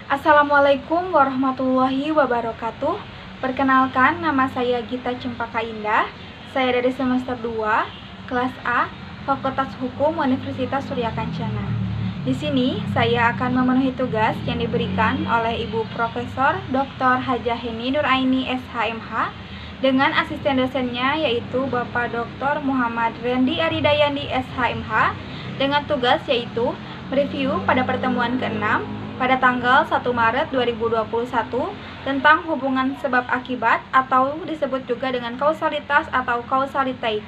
Assalamualaikum warahmatullahi wabarakatuh. Perkenalkan, nama saya Gita Cempaka Indah. Saya dari semester 2, kelas A, Fakultas Hukum Universitas Surya Kencana. Di sini saya akan memenuhi tugas yang diberikan oleh Ibu Profesor Dr. Hajah Heni Nuraini SHMH dengan asisten dosennya yaitu Bapak Dr. Muhammad Rendi Aridayandi SHMH dengan tugas yaitu mereview pada pertemuan ke-6 pada tanggal 1 Maret 2021 tentang hubungan sebab akibat atau disebut juga dengan kausalitas atau causality.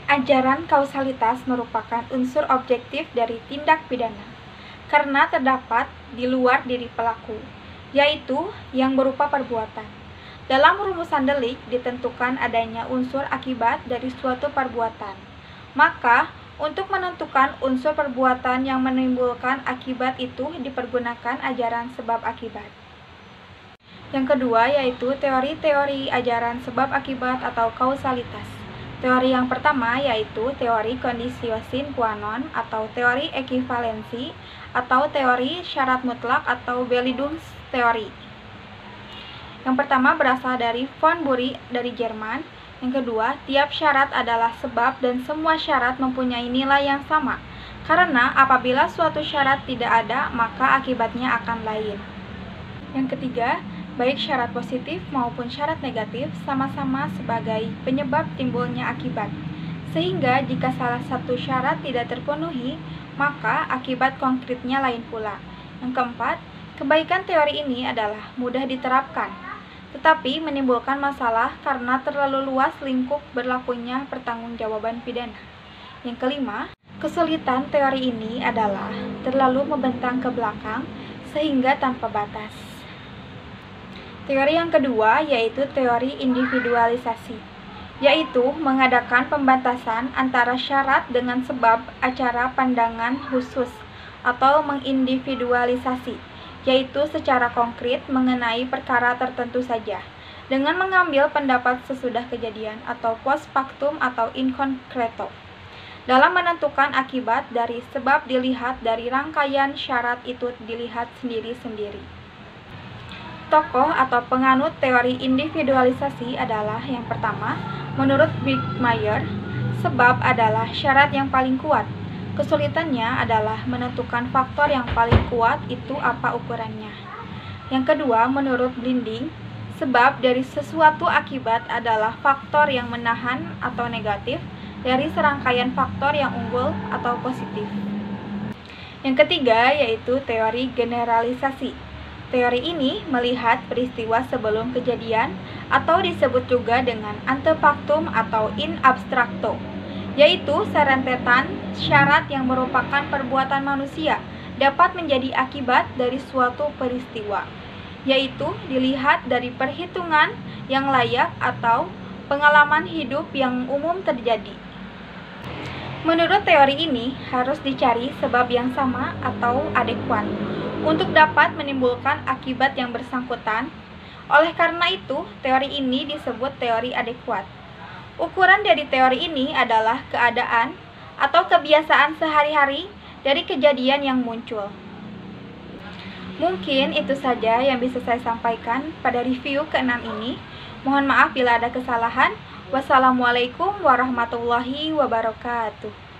Ajaran kausalitas merupakan unsur objektif dari tindak pidana karena terdapat di luar diri pelaku, yaitu yang berupa perbuatan. Dalam rumusan delik ditentukan adanya unsur akibat dari suatu perbuatan. Maka untuk menentukan unsur perbuatan yang menimbulkan akibat itu dipergunakan ajaran sebab akibat. Yang kedua yaitu teori-teori ajaran sebab akibat atau kausalitas. Teori yang pertama yaitu teori condition qua non atau teori ekivalensi atau teori syarat mutlak atau Bellingshausen. Yang pertama berasal dari von Bury dari Jerman. Yang kedua, tiap syarat adalah sebab dan semua syarat mempunyai nilai yang sama. Karena apabila suatu syarat tidak ada, maka akibatnya akan lain. Yang ketiga, baik syarat positif maupun syarat negatif sama-sama sebagai penyebab timbulnya akibat. Sehingga jika salah satu syarat tidak terpenuhi, maka akibat konkretnya lain pula. Yang keempat, kebaikan teori ini adalah mudah diterapkan, tetapi menimbulkan masalah karena terlalu luas lingkup berlakunya pertanggungjawaban pidana. Yang kelima, kesulitan teori ini adalah terlalu membentang ke belakang sehingga tanpa batas. Teori yang kedua yaitu teori individualisasi, yaitu mengadakan pembatasan antara syarat dengan sebab acara pandangan khusus atau mengindividualisasi, yaitu secara konkret mengenai perkara tertentu saja, dengan mengambil pendapat sesudah kejadian atau post factum atau in concreto. Dalam menentukan akibat dari sebab dilihat dari rangkaian syarat itu dilihat sendiri-sendiri. Tokoh atau penganut teori individualisasi adalah yang pertama, menurut Bickmeyer, sebab adalah syarat yang paling kuat. Kesulitannya adalah menentukan faktor yang paling kuat itu apa ukurannya. Yang kedua, menurut Binding, sebab dari sesuatu akibat adalah faktor yang menahan atau negatif dari serangkaian faktor yang unggul atau positif. Yang ketiga, yaitu teori generalisasi. Teori ini melihat peristiwa sebelum kejadian atau disebut juga dengan antefaktum atau in abstracto, yaitu serentetan syarat yang merupakan perbuatan manusia dapat menjadi akibat dari suatu peristiwa, yaitu dilihat dari perhitungan yang layak atau pengalaman hidup yang umum terjadi. Menurut teori ini harus dicari sebab yang sama atau adekuat untuk dapat menimbulkan akibat yang bersangkutan. Oleh karena itu, teori ini disebut teori adekuat. Ukuran dari teori ini adalah keadaan atau kebiasaan sehari-hari dari kejadian yang muncul. Mungkin itu saja yang bisa saya sampaikan pada review ke-6 ini. Mohon maaf bila ada kesalahan. Wassalamualaikum warahmatullahi wabarakatuh.